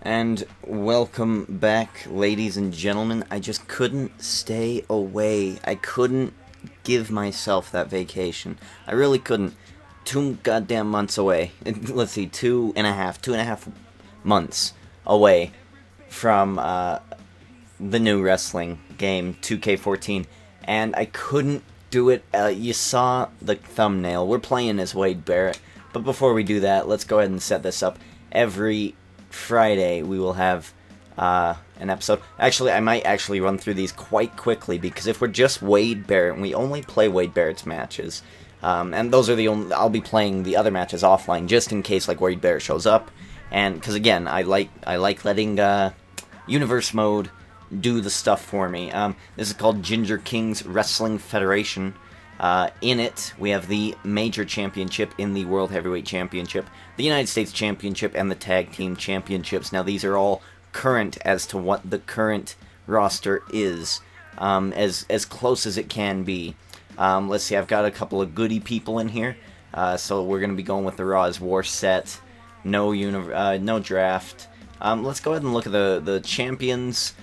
And welcome back, ladies and gentlemen. I just couldn't stay away. I couldn't give myself that vacation. I really couldn't. 2 goddamn months away. Let's see, two and a half months away from the new wrestling game, 2K14. And I couldn't do it. You saw the thumbnail. We're playing as Wade Barrett. But before we do that, let's go ahead and set this up. Every Friday we will have an episode. Actually, I might actually run through these quite quickly, because if we're just Wade Barrett and we only play Wade Barrett's matches, and those are the only, I'll be playing the other matches offline just in case like Wade Barrett shows up, and because again I like letting Universe Mode do the stuff for me. This is called Ginger King's Wrestling Federation. In it, we have the Major Championship in the World Heavyweight Championship, the United States Championship, and the Tag Team Championships. Now, these are all current as to what the current roster is, as close as it can be. Let's see, I've got a couple of goody people in here, so we're going to be going with the Raw as War set, no draft. Let's go ahead and look at the champions.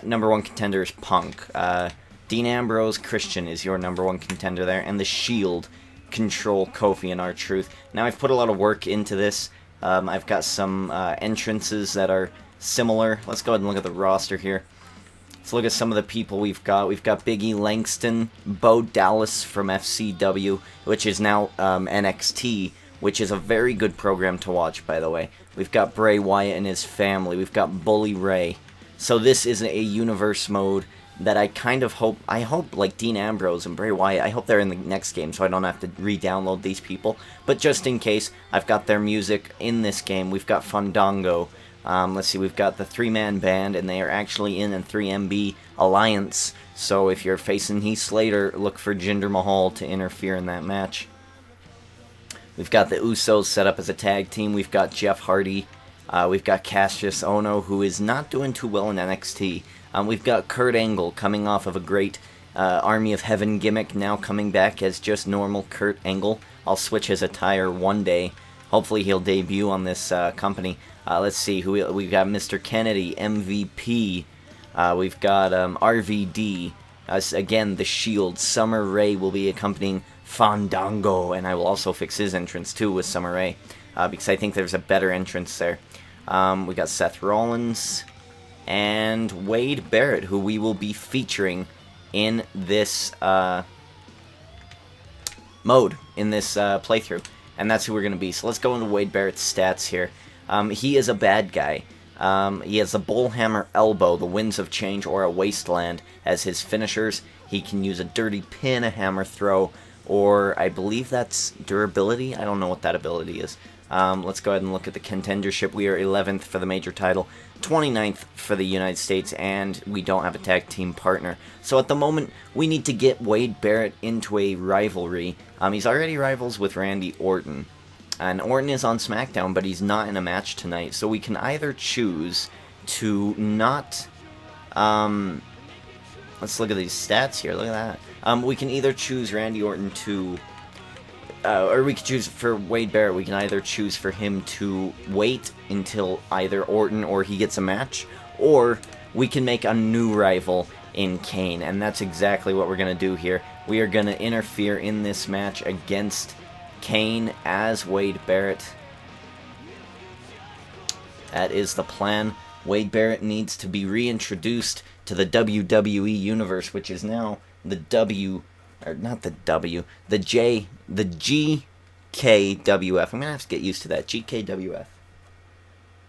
Number one contender is Punk. Dean Ambrose, Christian is your number one contender there, and the Shield control Kofi and R-Truth. Now, I've put a lot of work into this. I've got some entrances that are similar. Let's go ahead and look at the roster here. Let's look at some of the people we've got. We've got Big E, Langston, Bo Dallas from FCW, which is now NXT, which is a very good program to watch, by the way. We've got Bray Wyatt and his family. We've got Bully Ray. So this is a Universe Mode that I kind of hope, like Dean Ambrose and Bray Wyatt, I hope they're in the next game so I don't have to re-download these people. But just in case, I've got their music in this game. We've got Fandango. Let's see, we've got the 3-man band, and they are actually in a 3MB alliance. So if you're facing Heath Slater, look for Jinder Mahal to interfere in that match. We've got the Usos set up as a tag team. We've got Jeff Hardy. We've got Cassius Ohno, who is not doing too well in NXT. We've got Kurt Angle coming off of a great Army of Heaven gimmick, now coming back as just normal Kurt Angle. I'll switch his attire one day. Hopefully he'll debut on this company. Let's see, we've got Mr. Kennedy, MVP. We've got RVD. Again, the Shield. Summer Rae will be accompanying Fandango, and I will also fix his entrance too with Summer Rae, because I think there's a better entrance there. We got Seth Rollins and Wade Barrett, who we will be featuring in this mode, in this playthrough. And that's who we're going to be. So let's go into Wade Barrett's stats here. He is a bad guy. He has a bullhammer elbow, the winds of change, or a wasteland as his finishers. He can use a dirty pin, a hammer throw, or I believe that's durability. I don't know what that ability is. Let's go ahead and look at the contendership. We are 11th for the major title, 29th for the United States, and we don't have a tag team partner. So at the moment, we need to get Wade Barrett into a rivalry. He's already rivals with Randy Orton, and Orton is on SmackDown, but he's not in a match tonight. So we can either choose to not... let's look at these stats here. Look at that. We can either choose Randy Orton to... or we could choose for Wade Barrett, we can either choose for him to wait until either Orton or he gets a match, or we can make a new rival in Kane, and that's exactly what we're going to do here. We are going to interfere in this match against Kane as Wade Barrett. That is the plan. Wade Barrett needs to be reintroduced to the WWE Universe, which is now the the GKWF. I'm going to have to get used to that. GKWF.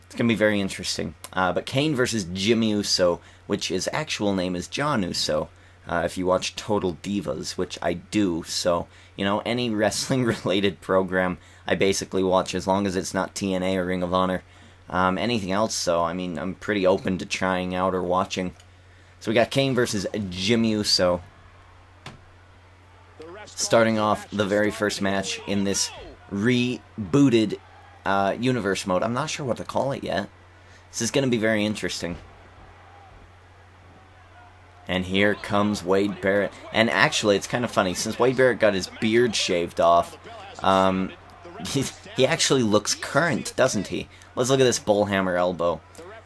It's going to be very interesting. But Kane versus Jimmy Uso, which his actual name is John Uso, if you watch Total Divas, which I do. So, any wrestling-related program I basically watch, as long as it's not TNA or Ring of Honor. Anything else, so, I'm pretty open to trying out or watching. So we got Kane versus Jimmy Uso. Starting off the very first match in this rebooted Universe Mode. I'm not sure what to call it yet. This is going to be very interesting. And here comes Wade Barrett. And actually, it's kind of funny. Since Wade Barrett got his beard shaved off, he actually looks current, doesn't he? Let's look at this bullhammer elbow.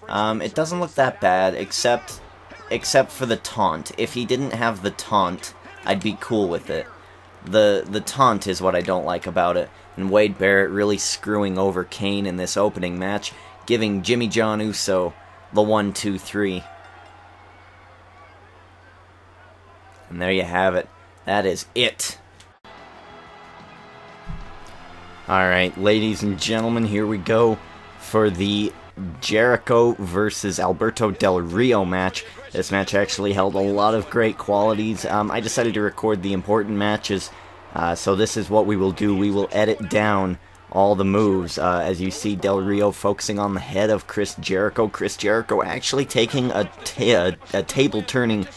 It doesn't look that bad, except for the taunt. If he didn't have the taunt, I'd be cool with it. The taunt is what I don't like about it. And Wade Barrett really screwing over Kane in this opening match, giving Jimmy John Uso the 1-2-3. And there you have it. That is it. Alright, ladies and gentlemen, here we go for the Jericho versus Alberto Del Rio match. This match actually held a lot of great qualities. I decided to record the important matches, so this is what we will do. We will edit down all the moves. As you see, Del Rio focusing on the head of Chris Jericho. Chris Jericho actually taking a table-turning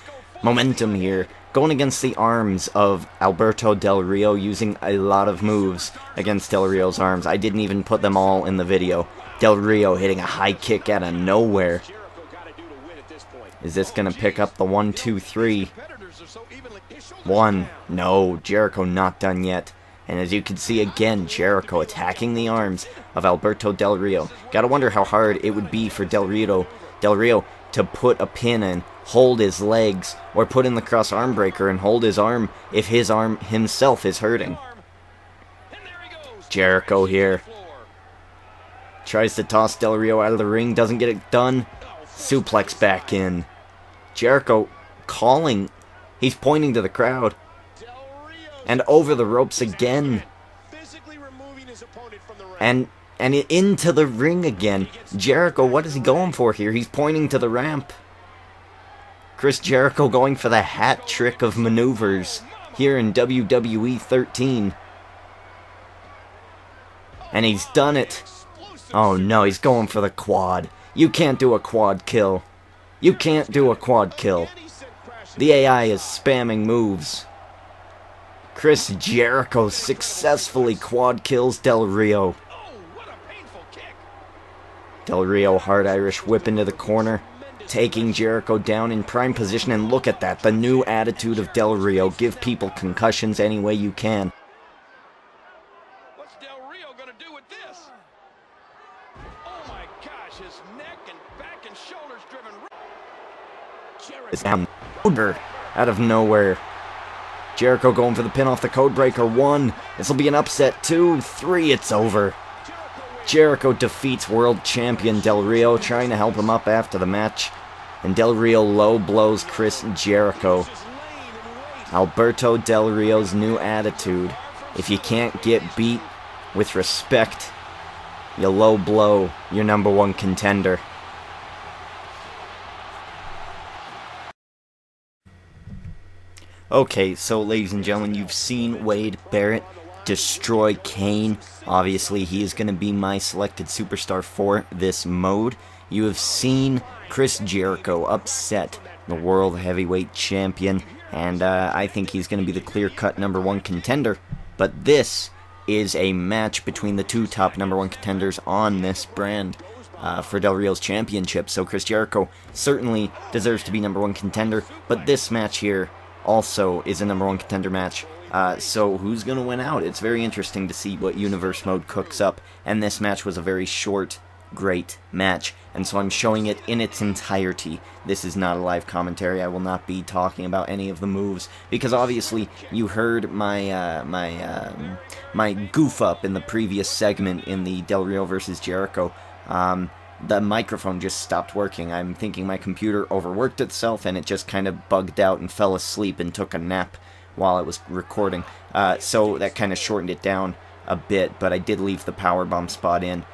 momentum here, going against the arms of Alberto Del Rio, using a lot of moves against Del Rio's arms. I didn't even put them all in the video. Del Rio hitting a high kick out of nowhere. Is this going to pick up the 1-2-3? 1. No, Jericho not done yet. And as you can see again, Jericho attacking the arms of Alberto Del Rio. Gotta wonder how hard it would be for Del Rio to put a pin in, hold his legs, or put in the cross arm breaker and hold his arm if his arm himself is hurting. Jericho here. Tries to toss Del Rio out of the ring, doesn't get it done. Suplex back in. Jericho calling. He's pointing to the crowd. And over the ropes again. And into the ring again. Jericho, what is he going for here? He's pointing to the ramp. Chris Jericho going for the hat trick of maneuvers here in WWE 13. And he's done it. Oh no, he's going for the quad. You can't do a quad kill. You can't do a quad kill. The AI is spamming moves. Chris Jericho successfully quad kills Del Rio. Del Rio hard Irish whip into the corner, taking Jericho down in prime position, and look at that, the new attitude of Del Rio. Give people concussions any way you can. What's Del Rio gonna do with this? Oh my gosh, his neck and back and shoulders driven. It's down. Out of nowhere. Jericho going for the pin off the code breaker. 1. This will be an upset. 2, 3. It's over. Jericho defeats world champion Del Rio, trying to help him up after the match. And Del Rio low blows Chris Jericho. Alberto Del Rio's new attitude. If you can't get beat with respect, you low blow your #1 contender. Okay, so ladies and gentlemen, you've seen Wade Barrett destroy Kane. Obviously, he is going to be my selected superstar for this mode. You have seen Chris Jericho upset the World Heavyweight Champion, and I think he's going to be the clear-cut #1 contender. But this is a match between the two top #1 contenders on this brand for Del Rio's championship. So Chris Jericho certainly deserves to be #1 contender, but this match here also is a #1 contender match. So who's going to win out? It's very interesting to see what Universe Mode cooks up, and this match was a very short, great match, and so I'm showing it in its entirety. This is not a live commentary. I will not be talking about any of the moves, because obviously you heard my my goof up in the previous segment in the Del Rio versus Jericho. The microphone just stopped working. I'm thinking my computer overworked itself, and it just kind of bugged out and fell asleep and took a nap while I was recording. So that kind of shortened it down a bit, but I did leave the powerbomb spot in.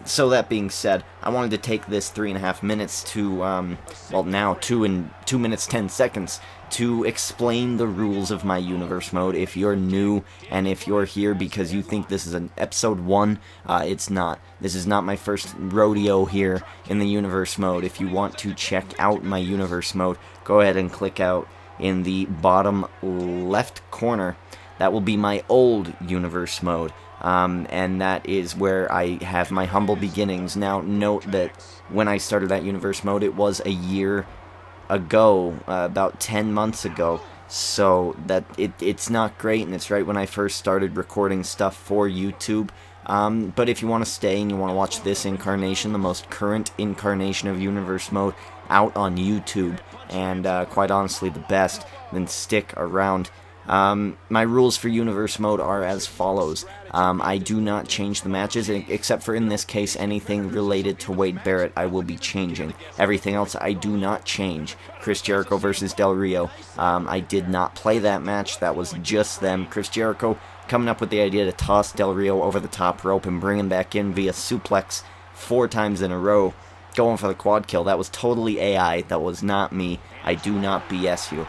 So that being said, I wanted to take this 3.5 minutes to, well now 2 minutes 10 seconds to explain the rules of my Universe Mode. If you're new, and if you're here because you think this is an episode 1, it's not. This is not my first rodeo here in the Universe Mode. If you want to check out my Universe Mode, go ahead and click out in the bottom left corner. That will be my old Universe Mode. And that is where I have my humble beginnings. Now, note that when I started that Universe Mode, it was a year ago, about 10 months ago, so that it's not great, and it's right when I first started recording stuff for YouTube. But if you want to stay and you want to watch this incarnation, the most current incarnation of Universe Mode, out on YouTube, and quite honestly the best, then stick around. My rules for Universe Mode are as follows. I do not change the matches, except for in this case anything related to Wade Barrett I will be changing. Everything else I do not change. Chris Jericho versus Del Rio. I did not play that match, that was just them. Chris Jericho coming up with the idea to toss Del Rio over the top rope and bring him back in via suplex 4 times in a row, going for the quad kill. That was totally AI, that was not me. I do not BS you.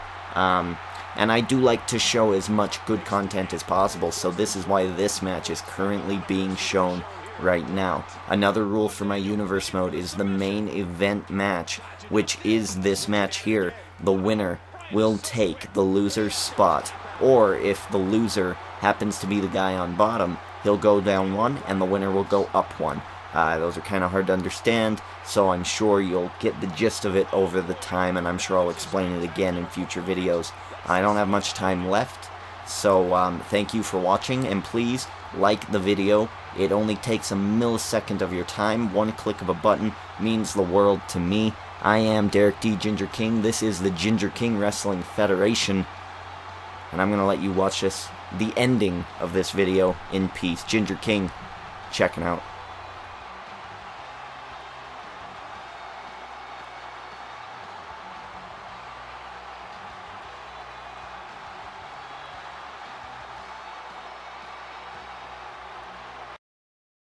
And I do like to show as much good content as possible, so this is why this match is currently being shown right now. Another rule for my Universe Mode is the main event match, which is this match here. The winner will take the loser's spot, or if the loser happens to be the guy on bottom, he'll go down 1 and the winner will go up 1. Those are kind of hard to understand, so I'm sure you'll get the gist of it over the time, and I'm sure I'll explain it again in future videos. I don't have much time left, so thank you for watching, and please like the video. It only takes a millisecond of your time. 1 click of a button means the world to me. I am Derek D. Ginger King. This is the Ginger King Wrestling Federation, and I'm going to let you watch the ending of this video in peace. Ginger King, checking out.